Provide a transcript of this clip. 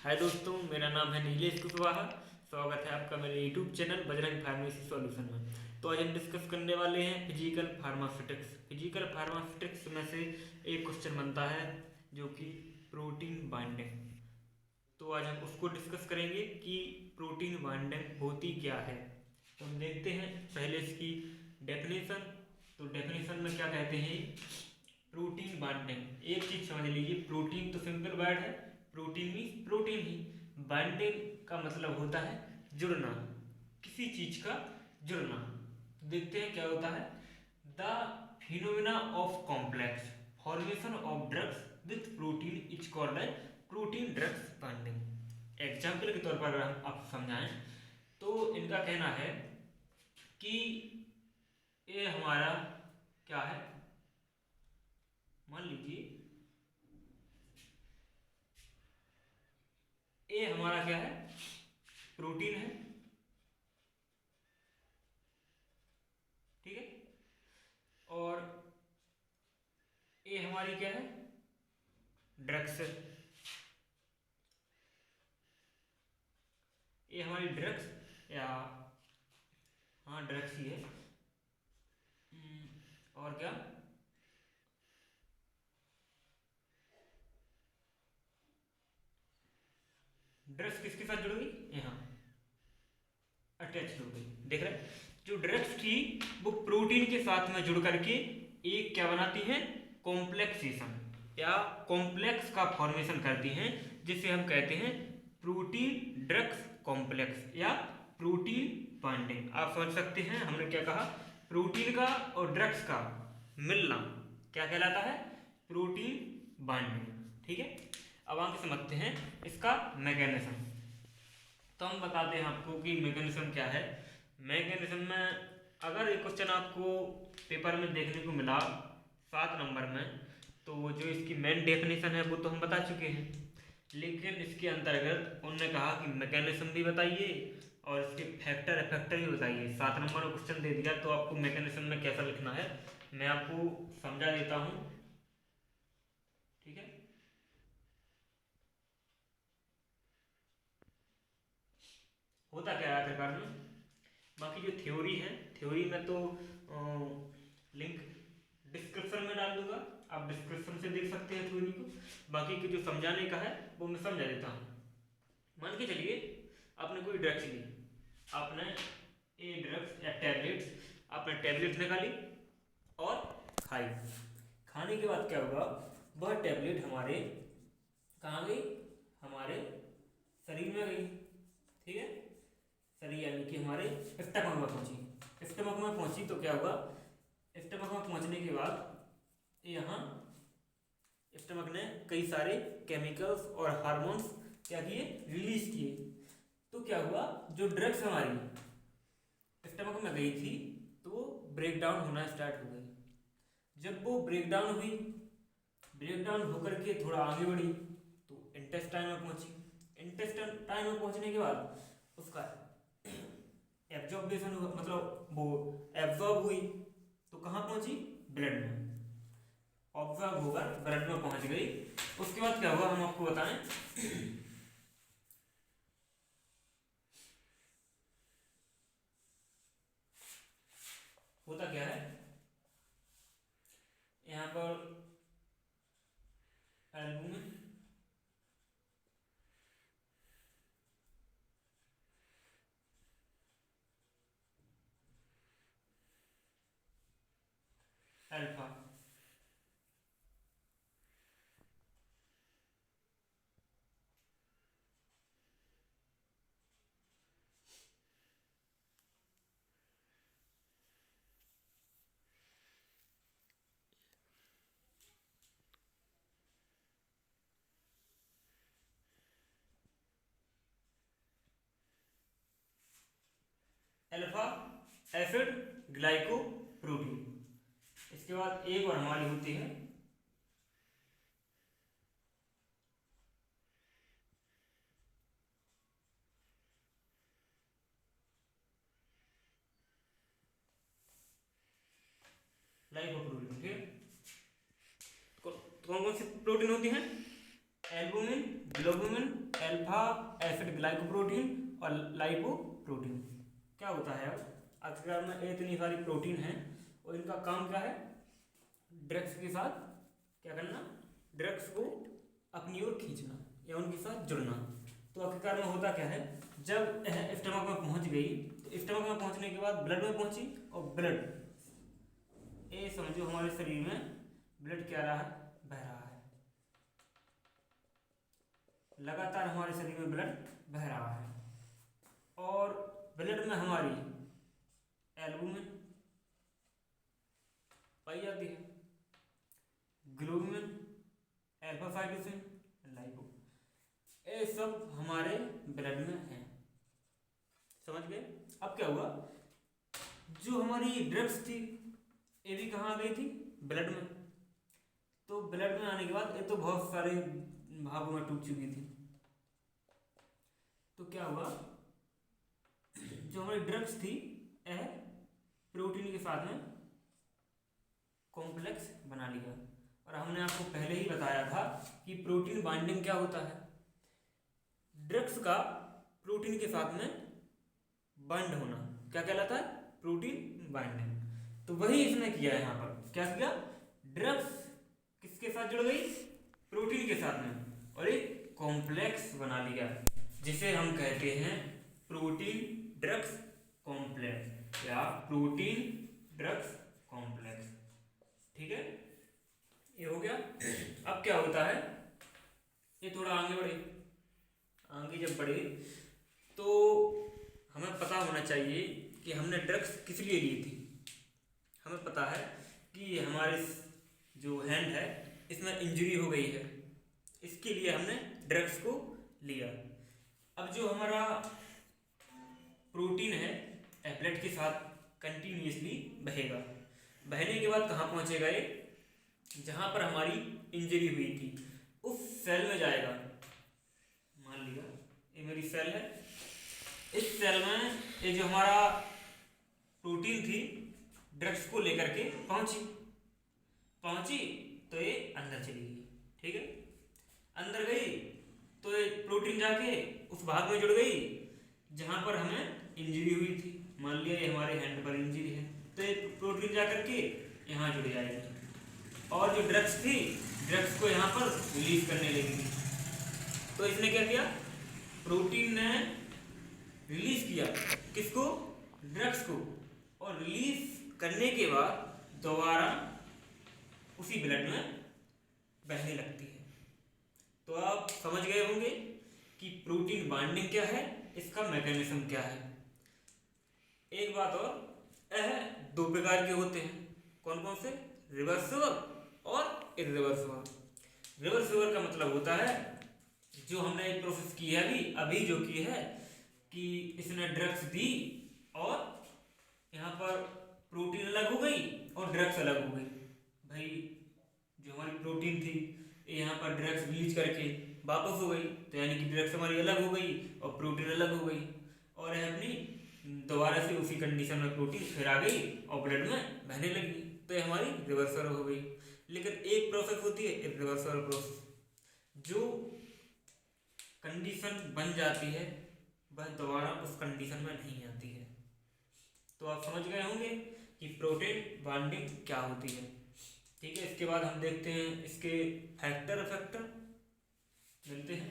हाय दोस्तों, मेरा नाम है नीलेश कुशवाहा। स्वागत है आपका मेरे YouTube channel Bajrang pharmacy solution में। तो आज हम डिस्कस करने वाले हैं फिजिकल फार्मास्यूटिक्स। फिजिकल फार्मास्यूटिक्स में से एक क्वेश्चन बनता है जो कि प्रोटीन बाइंडिंग। तो आज हम उसको डिस्कस करेंगे कि प्रोटीन बाइंडिंग होती क्या है। तो हम देखते हैं पहले इसकी डेफिनेशन। तो डेफिनेशन में क्या कहते हैं, प्रोटीन बाइंडिंग। एक चीज समझ लीजिए, प्रोटीन तो सिंपल वर्ड है, प्रोटीन मीन्स प्रोटीन ही। बाइंडिंग का मतलब होता है जुड़ना, किसी चीज का जुड़ना। तो देखते हैं क्या होता है। The phenomena of complex formation of drugs with protein is called है प्रोटीन ड्रग्स बाइंडिंग। एग्जाम्पल के तौर पर अगर हम आप समझाएं तो इनका कहना है कि ये हमारा क्या है, मान लीजिए ये हमारा क्या है, प्रोटीन है, ठीक है। और ये हमारी क्या है, ड्रग्स। ये हमारी ड्रग्स या हाँ ड्रग्स ही है। और क्या, ड्रग्स किसके साथ जुड़ गई, यहाँ अटैच हो गई। देख रहे हैं? जो ड्रग्स थी वो प्रोटीन के साथ में जुड़ करके एक क्या बनाती है, कॉम्प्लेक्सेशन या कॉम्प्लेक्स का फॉर्मेशन करती हैं, जिसे हम कहते हैं प्रोटीन ड्रग्स कॉम्प्लेक्स या प्रोटीन बाइंडिंग। आप समझ सकते हैं हमने क्या कहा, प्रोटीन का और ड्रग्स का मिलना क्या कहलाता है, प्रोटीन बाइंडिंग। ठीक है, अब आगे समझते हैं इसका मैकेनिज्म। तो हम बताते हैं आपको कि मैकेनिज्म क्या है। मैकेनिज्म में अगर एक क्वेश्चन आपको पेपर में देखने को मिला 7 नंबर में, तो जो इसकी मेन डेफिनेशन है वो तो हम बता चुके हैं, लेकिन इसके अंतर्गत उन्होंने कहा कि मैकेनिज्म भी बताइए और इसके फैक्टर इफेक्टर भी बताइए। 7 नंबर में क्वेश्चन दे दिया तो आपको मैकेनिज्म में कैसा लिखना है मैं आपको समझा देता हूँ, ठीक है। होता क्या है आखिरकार में, बाकी जो थ्योरी है, थ्योरी में तो लिंक डिस्क्रिप्शन में डाल दूंगा, आप डिस्क्रिप्शन से देख सकते हैं थ्योरी को। बाकी के जो समझाने का है वो मैं समझा देता हूँ। मान के चलिए आपने कोई ड्रग्स ली, आपने ए ड्रग्स या टैबलेट्स, आपने टैबलेट्स निकाली और खाई। खाने के बाद क्या होगा, वह टैबलेट हमारे कहाँ गई, हमारे शरीर में गई, ठीक है। शरीर यानी कि हमारे स्टमक में पहुंची। स्टमक में पहुंची तो क्या हुआ, स्टमक में पहुंचने के बाद यहाँ स्टमक ने कई सारे केमिकल्स और हार्मोन्स क्या किए, रिलीज किए। तो क्या हुआ, जो ड्रग्स हमारी स्टमक में गई थी तो वो ब्रेक डाउन होना स्टार्ट हो गई। जब वो ब्रेक डाउन हुई, ब्रेक डाउन होकर के थोड़ा आगे बढ़ी तो इंटेस्टाइन में पहुंची। इंटेस्टाइन में पहुंचने के बाद उसका एब्जॉर्बेशन हुआ, मतलब वो एब्जॉर्ब हुई तो कहाँ पहुंची, ब्लड में। ऑब्जॉर्ब होकर ब्लड में पहुंच गई। उसके बाद क्या हुआ हम आपको बताएं, होता क्या है यहाँ पर albumin, alpha, alpha acid glycoprotein. इसके बाद एक और हमारी होती है लाइकोप्रोटीन, ठीक है। कौन कौन सी प्रोटीन होती हैं, एल्बुमिन, ग्लोबुमिन, अल्फा एसिड ग्लाइकोप्रोटीन और लाइपोप्रोटीन। क्या होता है अब आखिरकार में इतनी सारी प्रोटीन हैं और इनका काम क्या है, ड्रग्स के साथ क्या करना, ड्रग्स को अपनी ओर खींचना या उनके साथ जुड़ना। तो आखिरकार में होता क्या है, जब यह स्टमक में पहुंच गई तो स्टमक में पहुंचने के बाद ब्लड में पहुंची और ब्लड, ये समझो हमारे शरीर में ब्लड क्या रहा है, बह रहा है, लगातार हमारे शरीर में ब्लड बह रहा है। और ब्लड में हमारी एल्बुमिन पाई जाती है, ग्लोबुमिन, अल्फा साइटोसिन, लाइपो, ये सब हमारे ब्लड में हैं। समझ गए। अब क्या हुआ, जो हमारी ड्रग्स थी ये भी कहाँ आ गई थी, ब्लड में। तो ब्लड में आने के बाद ये तो बहुत सारे भागों में टूट चुकी थी। तो क्या हुआ, जो हमारी ड्रग्स थी यह प्रोटीन के साथ में कॉम्प्लेक्स बना लिया। और हमने आपको पहले ही बताया था कि प्रोटीन बाइंडिंग क्या होता है, ड्रग्स का प्रोटीन के साथ में बाइंड होना क्या कहलाता है, प्रोटीन बाइंडिंग। तो वही इसने किया यहाँ पर, क्या किया, ड्रग्स किसके साथ जुड़ गई, प्रोटीन के साथ में, और एक कॉम्प्लेक्स बना लिया जिसे हम कहते हैं प्रोटीन ड्रग्स कॉम्प्लेक्स या प्रोटीन ड्रग्स कॉम्प्लेक्स। ठीक है, ये हो गया। अब क्या होता है, ये थोड़ा आगे बढ़े, आगे जब बढ़े तो हमें पता होना चाहिए कि हमने ड्रग्स किस लिए ली थी। हमें पता है कि हमारे जो हैंड है इसमें इंजरी हो गई है, इसके लिए हमने ड्रग्स को लिया। अब जो हमारा प्रोटीन है ब्लड के साथ कंटिन्यूसली बहेगा, बहने के बाद कहाँ पहुँचेगा, ये जहाँ पर हमारी इंजरी हुई थी उस सेल में जाएगा। मान लिया ये मेरी सेल है, इस सेल में ये जो हमारा प्रोटीन थी ड्रग्स को लेकर के पहुंची तो ये अंदर चली गई। ठीक है, अंदर गई तो ये प्रोटीन जाके उस भाग में जुड़ गई जहां पर हमें इंजरी हुई थी। मान लिया ये हमारे हैंड पर इंजरी है तो ये प्रोटीन जा करके यहाँ जुड़ जाएगी और जो ड्रग्स थी ड्रग्स को यहाँ पर रिलीज करने लगेगी। तो इसने क्या किया, प्रोटीन ने रिलीज किया किसको, ड्रग्स को, और रिलीज करने के बाद दोबारा उसी ब्लड में बहने लगती है। तो आप समझ गए होंगे कि प्रोटीन बाइंडिंग क्या है, इसका मैकेनिज्म क्या है। एक बात और, यह दो प्रकार के होते हैं, कौन कौन से, रिवर्सिबल और इरिवर्सिबल। रिवर्सिबल का मतलब होता है जो हमने एक प्रोसेस की है अभी जो की है कि इसने ड्रग्स दी और यहाँ पर प्रोटीन अलग हो गई और ड्रग्स अलग हो गई। भाई जो हमारी प्रोटीन थी यहाँ पर ड्रग्स रिलीज करके वापस हो गई, तो यानी कि ड्रग्स हमारी अलग हो गई और प्रोटीन अलग हो गई, और यह अपनी दोबारा से उसी कंडीशन में प्रोटीन फिर आ गई और ब्लड में बहने लगी, तो ये हमारी रिवर्सल हो गई। लेकिन एक प्रोसेस होती है इरिवर्सिबल प्रोसेस, जो कंडीशन बन जाती है वह दोबारा उस कंडीशन में नहीं आती है। तो आप समझ गए होंगे कि प्रोटीन बाइंडिंग क्या होती है। ठीक है, इसके बाद हम देखते हैं इसके फैक्टर मिलते हैं।